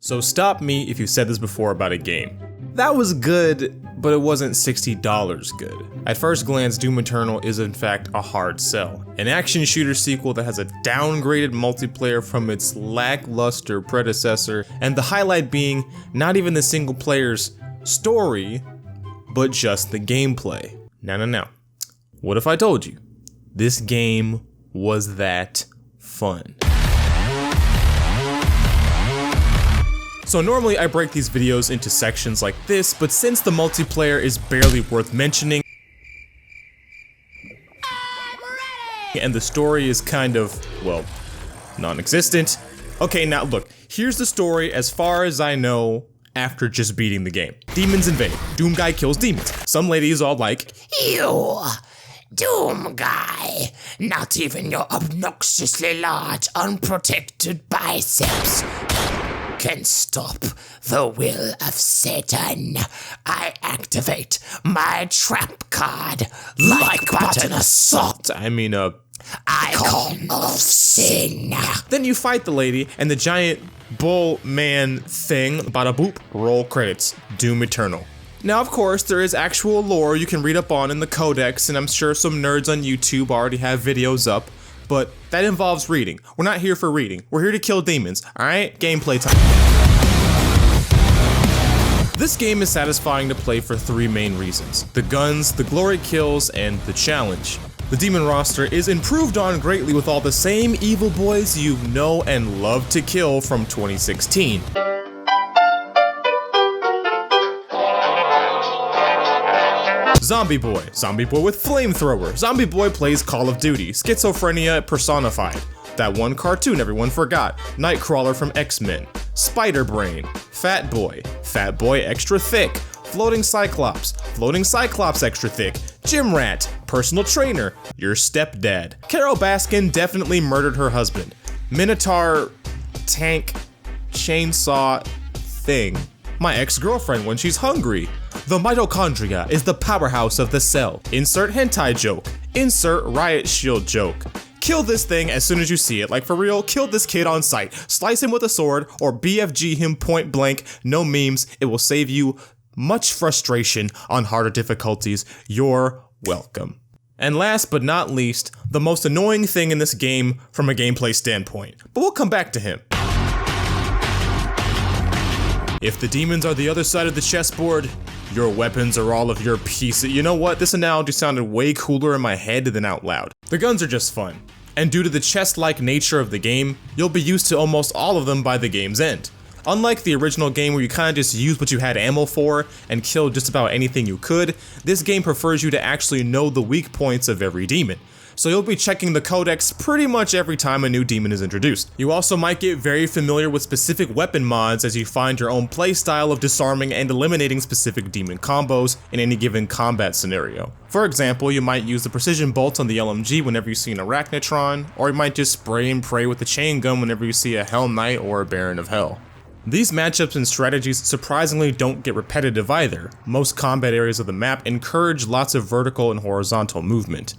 So stop me if you said this before about a game. That was good, but it wasn't $60 good. At first glance, Doom Eternal is in fact a hard sell. An action shooter sequel that has a downgraded multiplayer from its lackluster predecessor, and the highlight being not even the single player's story, but just the gameplay. Now. What if I told you this game was that fun? So normally I break these videos into sections like this, but since the multiplayer is barely worth mentioning, and the story is kind of, well, non-existent. Okay, now look, here's the story as far as I know after just beating the game. Demons invade. Doom guy kills demons. Some lady is all like, "You, Doom guy, not even your obnoxiously large, unprotected biceps can stop the will of Satan. I activate my trap card like button assault. Icon of sin." Then you fight the lady and the giant bull man thing, bada boop, roll credits, Doom Eternal. Now of course there is actual lore you can read up on in the codex, and I'm sure some nerds on YouTube already have videos up, but that involves reading. We're not here for reading, we're here to kill demons, alright? Gameplay time. This game is satisfying to play for three main reasons: the guns, the glory kills, and the challenge. The demon roster is improved on greatly with all the same evil boys you know and love to kill from 2016. Zombie Boy with flamethrower. Zombie Boy plays Call of Duty. Schizophrenia personified. That one cartoon everyone forgot. Nightcrawler from X-Men. Spider Brain. Fat Boy extra thick. Floating Cyclops extra thick. Gym Rat, personal trainer, your stepdad. Carol Baskin definitely murdered her husband. Minotaur tank chainsaw thing. My ex-girlfriend when she's hungry. The mitochondria is the powerhouse of the cell. Insert hentai joke. Insert riot shield joke. Kill this thing as soon as you see it, like for real, kill this kid on sight. Slice him with a sword or BFG him point blank, no memes, it will save you much frustration on harder difficulties. You're welcome. And last but not least, the most annoying thing in this game from a gameplay standpoint, but we'll come back to him. If the demons are the other side of the chessboard, your weapons are all of your pieces. You know what? This analogy sounded way cooler in my head than out loud. The guns are just fun, and due to the chess-like nature of the game, you'll be used to almost all of them by the game's end. Unlike the original game where you kinda just used what you had ammo for and killed just about anything you could, this game prefers you to actually know the weak points of every demon. So you'll be checking the codex pretty much every time a new demon is introduced. You also might get very familiar with specific weapon mods as you find your own playstyle of disarming and eliminating specific demon combos in any given combat scenario. For example, you might use the precision bolts on the LMG whenever you see an Arachnotron, or you might just spray and pray with the chain gun whenever you see a Hell Knight or a Baron of Hell. These matchups and strategies surprisingly don't get repetitive either. Most combat areas of the map encourage lots of vertical and horizontal movement.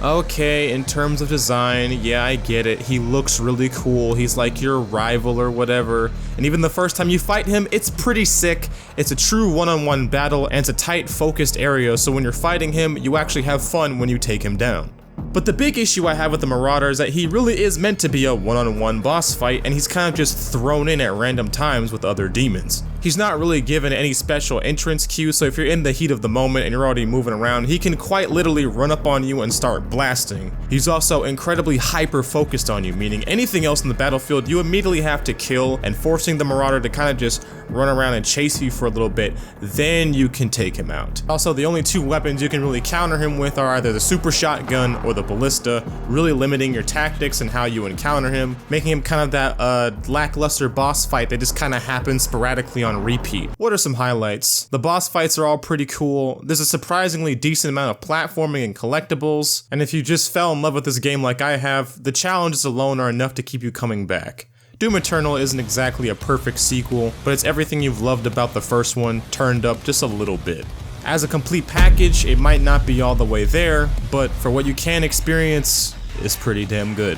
Okay, in terms of design, yeah, I get it. He looks really cool. He's like your rival or whatever. And even the first time you fight him, it's pretty sick. It's a true one-on-one battle, and it's a tight, focused area, so when you're fighting him, you actually have fun when you take him down. But the big issue I have with the Marauder is that he really is meant to be a one-on-one boss fight, and he's kind of just thrown in at random times with other demons. He's not really given any special entrance cue, so if you're in the heat of the moment and you're already moving around, he can quite literally run up on you and start blasting. He's also incredibly hyper-focused on you, meaning anything else in the battlefield you immediately have to kill, and forcing the Marauder to kind of just run around and chase you for a little bit, then you can take him out. Also, the only two weapons you can really counter him with are either the super shotgun or the ballista, really limiting your tactics and how you encounter him, making him kind of that lackluster boss fight that just kind of happens sporadically on repeat. What are some highlights? The boss fights are all pretty cool. There's a surprisingly decent amount of platforming and collectibles, and if you just fell in love with this game like I have, the challenges alone are enough to keep you coming back. Doom Eternal isn't exactly a perfect sequel, but it's everything you've loved about the first one turned up just a little bit. As a complete package, it might not be all the way there, but for what you can experience, it's pretty damn good.